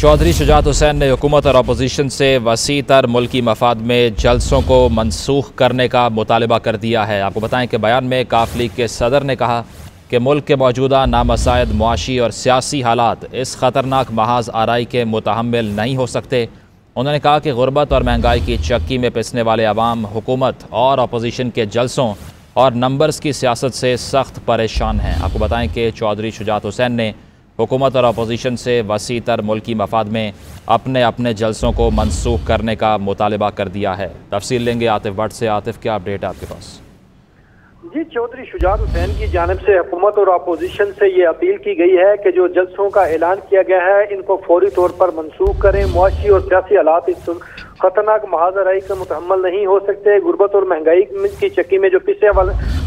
चौधरी शुजात हुसैन ने हुकूमत और अपोजिशन से वसी तर मुल्की मफाद में जलसों को मनसूख करने का मुतालबा कर दिया है। आपको बताएं कि बयान में काफ लीग के सदर ने कहा कि मुल्क के मौजूदा नामसायद मुआशी और सियासी हालात इस ख़तरनाक महाज आराई के मुतहम्मिल नहीं हो सकते। उन्होंने कहा कि गुर्बत और महंगाई की चक्की में पिसने वाले अवाम हुकूमत और अपोजिशन के जलसों और नंबर्स की सियासत से सख्त परेशान हैं। आपको बताएं कि चौधरी शुजात हुसैन ने हुकूमत और अपोजिशन से वसी तर मुल्की मफाद में अपने अपने जलसों को मनसूख करने का मुतालबा कर दिया है। तफसील लेंगे आतिफ भट्ट से। आतिफ, क्या अपडेट है आपके पास? जी, चौधरी शुजात हुसैन की जानिब से हुकूमत और अपोजिशन से ये अपील की गई है कि जो जलसों का ऐलान किया गया है इनको फौरी तौर पर मनसूख करें। मुआशी और सियासी हालात इस खतरनाक महाजराई का मुतहम्मल नहीं हो सकते। गुर्बत और महंगाई की चक्की में जो पिसे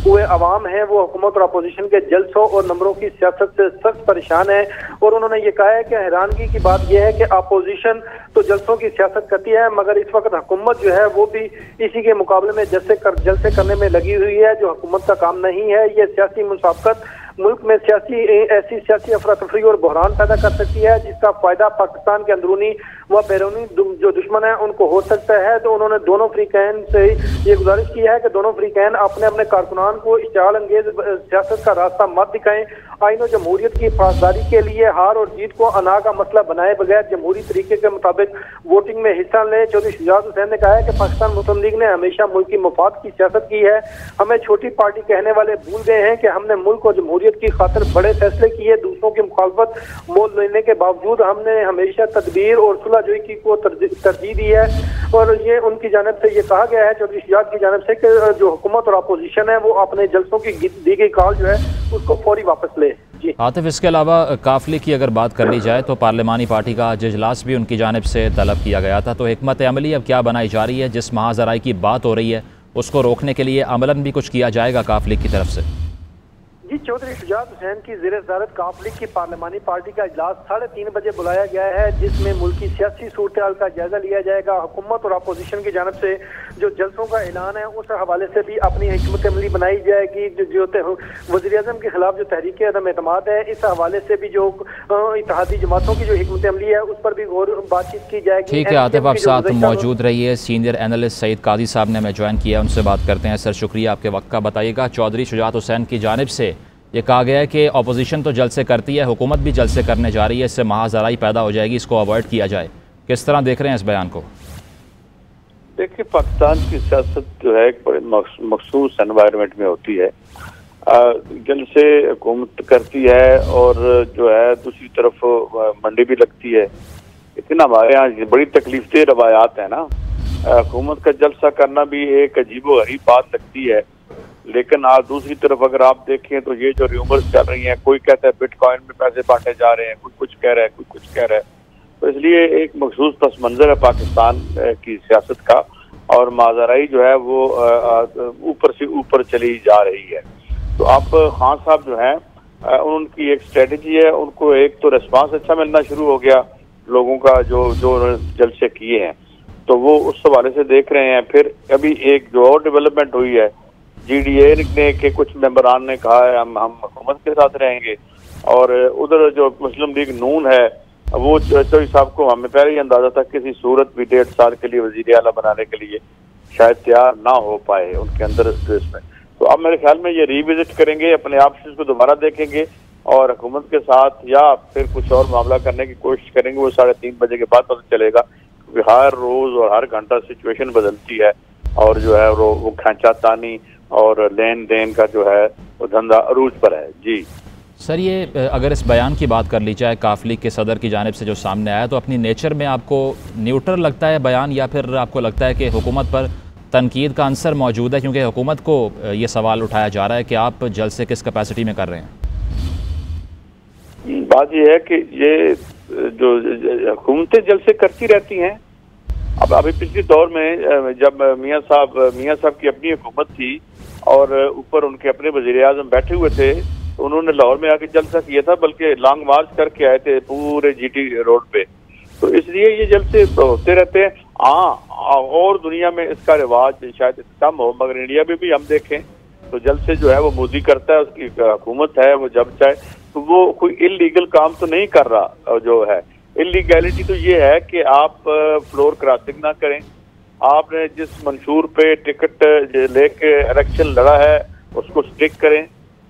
हुए अवाम है वो हुकूमत और अपोजिशन के जलसों और नंबरों की सियासत से सख्त परेशान है। और उन्होंने ये कहा है कि हैरानगी की बात यह है कि अपोजिशन तो जलसों की सियासत करती है, मगर इस वक्त हुकूमत जो है वो भी इसी के मुकाबले में जलसे करने में लगी हुई है, जो हुकूमत का काम नहीं है। ये सियासी मुसाफकत मुल्क में ऐसी सियासी अफरा तफरी और बहरान पैदा कर सकती है जिसका फायदा पाकिस्तान के अंदरूनी व बैरूनी जो दुश्मन है उनको हो सकता है। तो उन्होंने दोनों फ्रीकैन से ये गुजारिश की है कि दोनों फ्रीकैन अपने अपने कारकुनान को इश्तिआल अंगेज सियासत का रास्ता मत दिखाएं। आइन और जमहूरियत की पासदारी के लिए हार और जीत को अना का मसला बनाए बगैर जमहूरी तरीके के मुताबिक वोटिंग में हिस्सा लें। चौधरी शुजात हुसैन ने कहा है कि पाकिस्तान मुस्लिम लीग ने हमेशा मुल्क की मफाद की सियासत की है। हमें छोटी पार्टी कहने वाले भूल गए हैं कि हमने मुल्क और जमहूरियत की खातिर बड़े फैसले किए। दूसरों की मुखालफत मोल लेने के बावजूद हमने हमेशा तदबीर और सुलहजोई की को तरजीह दी है। और ये उनकी जानिब से ये कहा गया है चौधरी शुजात की जानिब से कि जो हुकूमत और अपोजिशन है वो अपने जलसों की दी गई कॉल जो है उसको फौरी वापस ले। आतिफ, इसके अलावा काफिले की अगर बात कर ली जाए तो पार्लिमानी पार्टी का आज इजलास भी उनकी जानिब से तलब किया गया था। तो हिकमत अमली अब क्या बनाई जा रही है? जिस महाजराई की बात हो रही है उसको रोकने के लिए अमलन भी कुछ किया जाएगा काफिले की तरफ से? जी, चौधरी शुजात हुसैन की ज़ेर सदारत काफ लीग की पार्लिमानी पार्टी का इजलास 3:30 बजे बुलाया गया है, जिसमें मुल्क की सियासी सूरत हाल का जायजा लिया जाएगा। हुकूमत और अपोजिशन की जानिब से जो जलसों का ऐलान है उस हवाले से भी अपनी हिकमत अमली बनाई जाएगी। जो वज़ीर आज़म के खिलाफ जो तहरीक अदम एतमाद है इस हवाले से भी जो इत्तेहादी जमातों की जो हिकमत अमली है उस पर भी गौर बातचीत की जाएगी। ठीक है आतिफ, आप साथ मौजूद रहिए। सीनियर एनालिस्ट सईद काजी साहब ने हमें ज्वाइन किया, उनसे बात करते हैं। सर, शुक्रिया आपके वक्त का। बताइएगा, चौधरी शुजात हुसैन की जानिब से ये कहा गया है कि अपोजिशन तो जलसे करती है, हुकूमत भी जलसे करने जा रही है, इससे महाजराई पैदा हो जाएगी, इसको अवॉइड किया जाए। किस तरह देख रहे हैं इस बयान को? देखिए, पाकिस्तान की सियासत जो है एक बड़े मखसूस एनवायरनमेंट में होती है। जलसे हुकूमत करती है और जो है दूसरी तरफ मंडी भी लगती है। लेकिन हमारे यहाँ बड़ी तकलीफदेह रवायात है ना। हुकूमत का जलसा करना भी एक अजीबो गरीब बात लगती है, लेकिन आज दूसरी तरफ अगर आप देखें तो ये जो र्यूमर्स चल रही हैं, कोई कहता है बिटकॉइन में पैसे बांटे जा रहे हैं, कोई कुछ कह रहा है, कोई कुछ कह रहा है। तो इसलिए एक मखसूस पस मंजर है पाकिस्तान की सियासत का, और माजराई जो है वो ऊपर से ऊपर चली जा रही है। तो आप खान साहब जो हैं उनकी एक स्ट्रेटजी है, उनको एक तो रिस्पांस अच्छा मिलना शुरू हो गया लोगों का जो जलसे किए हैं, तो वो उस हवाले से देख रहे हैं। फिर अभी एक जो और डेवलपमेंट हुई है, GDA ने के कुछ मेंबरान ने कहा है हम हुकूमत के साथ रहेंगे, और उधर जो मुस्लिम लीग नून है वो चौधरी साहब को हमें पहले ही अंदाजा था किसी सूरत भी 1.5 साल के लिए वजीर आला बनाने के लिए शायद तैयार ना हो पाए उनके अंदर इसमें। तो अब मेरे ख्याल में ये रिविजिट करेंगे, अपने ऑप्शन को दोबारा देखेंगे और हुकूमत के साथ या फिर कुछ और मामला करने की कोशिश करेंगे। वो 3:30 बजे के बाद पता चलेगा, क्योंकि हर रोज और हर घंटा सिचुएशन बदलती है और जो है वो खींचातानी और लेन देन का जो है वो धंधा अरूज पर है। जी सर, ये अगर इस बयान की बात कर ली जाए काफ लीग के सदर की जानिब से जो सामने आया, तो अपनी नेचर में आपको न्यूट्रल लगता है बयान, या फिर आपको लगता है कि हुकूमत पर तनकीद का अंसर मौजूद है? क्योंकि हुकूमत को ये सवाल उठाया जा रहा है कि आप जलसे किस कैपेसिटी में कर रहे हैं। बात ये है कि ये जो हुकूमतें जलसे करती रहती हैं। अब अभी पिछले दौर में जब मियाँ साहब की अपनी हुकूमत थी और ऊपर उनके अपने वज़ीर आज़म बैठे हुए थे, तो उन्होंने लाहौर में आके जलसा किया था, बल्कि लॉन्ग मार्च करके आए थे पूरे GT रोड पे। तो इसलिए ये जलसे होते रहते हैं। हाँ, और दुनिया में इसका रिवाज शायद कम हो, मगर इंडिया में भी हम देखें तो जलसे जो है वो मोदी करता है, उसकी हुकूमत है, वो जब चाहे तो वो कोई इलीगल काम तो नहीं कर रहा जो है। इलीगैलिटी तो ये है कि आप फ्लोर क्रॉसिंग ना करें, आपने जिस मंशूर पे टिकट लेके इलेक्शन लड़ा है उसको स्टिक करें,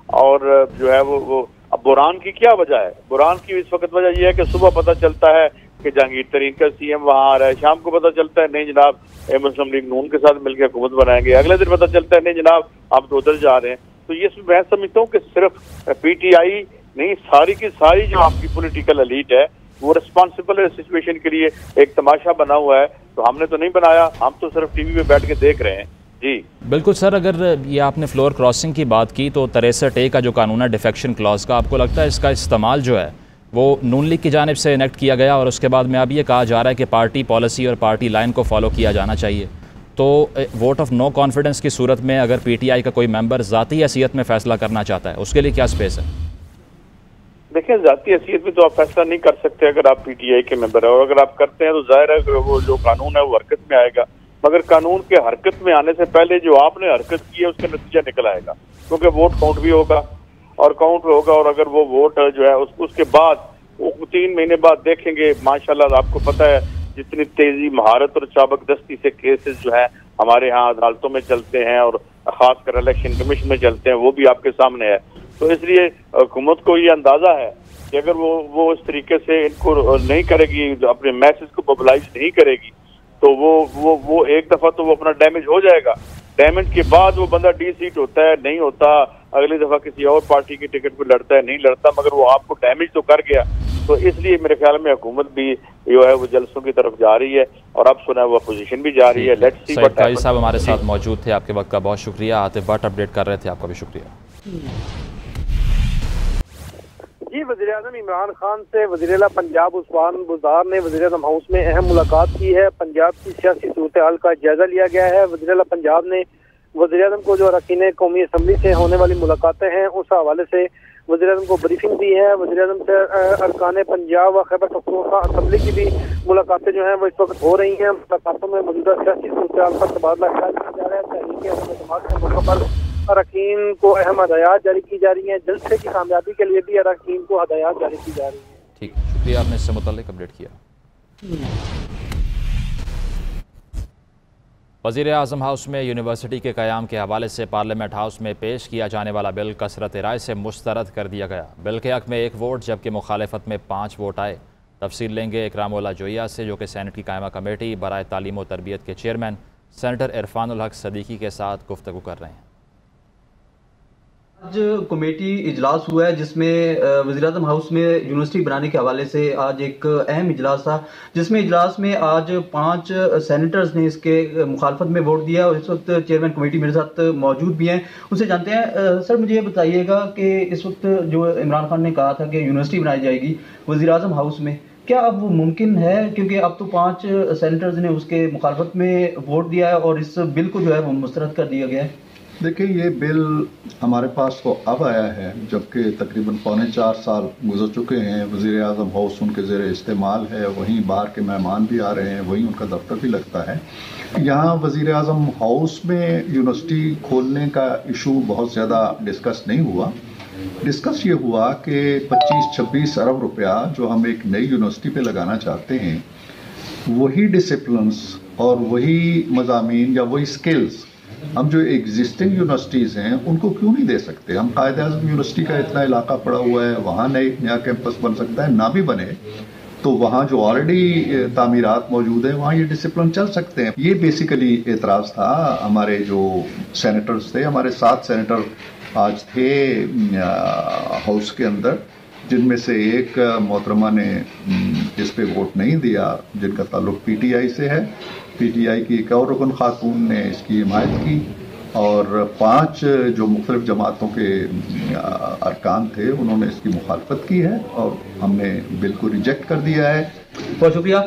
और जो है वो अब बुरहान की क्या वजह है? बुरहान की इस वक्त वजह यह है कि सुबह पता चलता है कि जहांगीर तरीन का सीएम वहां आ रहा है, शाम को पता चलता है नहीं जनाब मुस्लिम लीग नून के साथ मिलकर हुकूमत बनाएंगे, अगले दिन पता चलता है नहीं जनाब आप तो उधर जा रहे हैं। तो ये मैं समझता हूँ कि सिर्फ पीटीआई नहीं, सारी की सारी जो आपकी पॉलिटिकल एलीट है वो रिस्पॉन्सिबल है सिचुएशन के लिए। एक तमाशा बना हुआ है, तो हमने तो नहीं बनाया, हम तो सिर्फ टीवी पे बैठ के देख रहे हैं। जी बिल्कुल सर, अगर ये आपने फ्लोर क्रॉसिंग की बात की तो 63A का जो कानून है डिफेक्शन क्लॉज का, आपको लगता है इसका इस्तेमाल जो है वो नून लीग की जानिब से इनेक्ट किया गया और उसके बाद में अब ये कहा जा रहा है कि पार्टी पॉलिसी और पार्टी लाइन को फॉलो किया जाना चाहिए, तो वोट ऑफ नो कॉन्फिडेंस की सूरत में अगर पीटीआई का कोई मेंबर ज़ाती हैसियत में फैसला करना चाहता है उसके लिए क्या स्पेस है? देखिए, जाती हैसियत में तो आप फैसला नहीं कर सकते अगर आप पीटीआई के मेंबर है, और अगर आप करते हैं तो जाहिर है कि वो जो कानून है वो हरकत में आएगा, मगर कानून के हरकत में आने से पहले जो आपने हरकत की है उसका नतीजा निकल आएगा, क्योंकि वोट काउंट भी होगा और काउंट होगा, और अगर वो वोट जो है उसके बाद वो 3 महीने बाद देखेंगे। माशाल्लाह आपको पता है जितनी तेजी, महारत और चाबकदस्ती से केसेस जो है हमारे यहाँ अदालतों में चलते हैं और खासकर इलेक्शन कमीशन में चलते हैं, वो भी आपके सामने है। तो इसलिए हुकूमत को ये अंदाजा है कि अगर वो इस तरीके से इनको नहीं करेगी, अपने मैसेज को मोबिलाइज नहीं करेगी, तो वो एक दफा तो वो अपना डैमेज हो जाएगा, डैमेज के बाद वो बंदा डी सीट होता है, नहीं होता, अगली दफा किसी और पार्टी की टिकट पे लड़ता है, नहीं लड़ता, मगर वो आपको डैमेज तो कर गया। तो इसलिए मेरे ख्याल में हुकूमत भी जो है वो जलसों की तरफ जा रही है, और अब सुना वो अपोजिशन भी जा रही है। Let's see. सईद काजी साहब हमारे साथ मौजूद थे, आपके वक्त का बहुत शुक्रिया। आतिफ भट्ट अपडेट कर रहे थे, आपका भी शुक्रिया। जी, वज़ीर-ए-आज़म इमरान खान से वज़ीर-ए-आला पंजाब उस्मान बुज़दार ने वज़ीर-ए-आज़म हाउस में अहम मुलाकात की है। पंजाब की सियासी सूरत-ए-हाल का जायजा लिया गया है। वज़ीर-ए-आला पंजाब ने वज़ीर-ए-आज़म को जो अरकान कौमी असम्बली से होने वाली मुलाकातें हैं उस हवाले से वज़ीर-ए-आज़म को ब्रीफिंग दी है। वज़ीर-ए-आज़म से अरकान पंजाब व खैबर पख्तूनख्वा असम्बली की भी मुलाकातें जो हैं वो इस वक्त हो रही हैं। मुलाकातों में मौजूदा सियासी सूरत-ए-हाल पर तबादला ख्याल किया जा रहा है। तहरीक के मौके पर अरकान को अहम हदायत जारी की जा रही हैं। जलसे की कामयाबी के लिए भी अरकान को हदायत जारी की जा रही है। ठीक, शुक्रिया, आपने इससे मुताल्लिक अपडेट किया। वज़ीर-ए-आज़म हाउस में यूनिवर्सिटी के क़याम के हवाले से पार्लियामेंट हाउस में पेश किया जाने वाला बिल कसरत राय से मुस्तरद कर दिया गया। बिल के हक़ में 1 वोट जबकि मुखालफत में 5 वोट आए। तफसील लेंगे इकरामुल्लाह जोइया से, जो कि सेनेट की कायमा कमेटी बराए तालीम व तरबियत के चेयरमैन सेनेटर इरफानुल हक सदीकी के साथ गुफ्तगू कर रहे हैं। आज कमेटी इजलास हुआ है जिसमें वज़ीर-ए-आज़म हाउस में यूनिवर्सिटी बनाने के हवाले से आज एक अहम इजलास था, जिसमें इजलास में आज 5 सेनेटर्स ने इसके मुखालफत में वोट दिया और इस वक्त चेयरमैन कमेटी मेरे साथ मौजूद भी हैं। उनसे जानते हैं, सर मुझे ये बताइएगा कि इस वक्त जो इमरान खान ने कहा था कि यूनिवर्सिटी बनाई जाएगी वज़ीर-ए-आज़म हाउस में, क्या अब वो मुमकिन है? क्योंकि अब तो 5 सेनेटर्स ने उसके मुखालफत में वोट दिया है और इस बिल को जो है वो मुस्तरद कर दिया गया है। देखिए, ये बिल हमारे पास तो अब आया है जबकि तकरीबन 4.25 साल गुजर चुके हैं। वज़ीर-ए-आज़म हाउस उनके ज़ेरे इस्तेमाल है, वहीं बाहर के मेहमान भी आ रहे हैं, वहीं उनका दफ्तर भी लगता है। यहाँ वज़ीर-ए-आज़म हाउस में यूनिवर्सिटी खोलने का इशू बहुत ज़्यादा डिस्कस नहीं हुआ। डिस्कस ये हुआ कि 25-26 अरब रुपया जो हम एक नई यूनिवर्सिटी पे लगाना चाहते हैं, वही डिसिप्लिन्स और वही मज़ामीन या वही स्किल्स हम जो एग्जिस्टिंग यूनिवर्सिटीज़ हैं उनको क्यों नहीं दे सकते? हम कायदे-आज़म यूनिवर्सिटी का इतना इलाका पड़ा हुआ है, वहाँ नया कैंपस बन सकता है, ना भी बने तो वहाँ जो ऑलरेडी तामीरात मौजूद है वहाँ ये डिसिप्लिन चल सकते हैं। ये बेसिकली एतराज़ था हमारे जो सेनेटर्स थे। हमारे 7 सेनेटर आज थे हाउस के अंदर, जिनमें से एक मोहतरमा ने इस पे वोट नहीं दिया, जिनका ताल्लुक पीटीआई से है। पीटीआई की एक और रुकन खातून ने इसकी हिमायत की और 5 जो मुख्तलिफ जमातों के अरकान थे उन्होंने इसकी मुखालफत की है और हमने बिल को रिजेक्ट कर दिया है। बहुत शुक्रिया।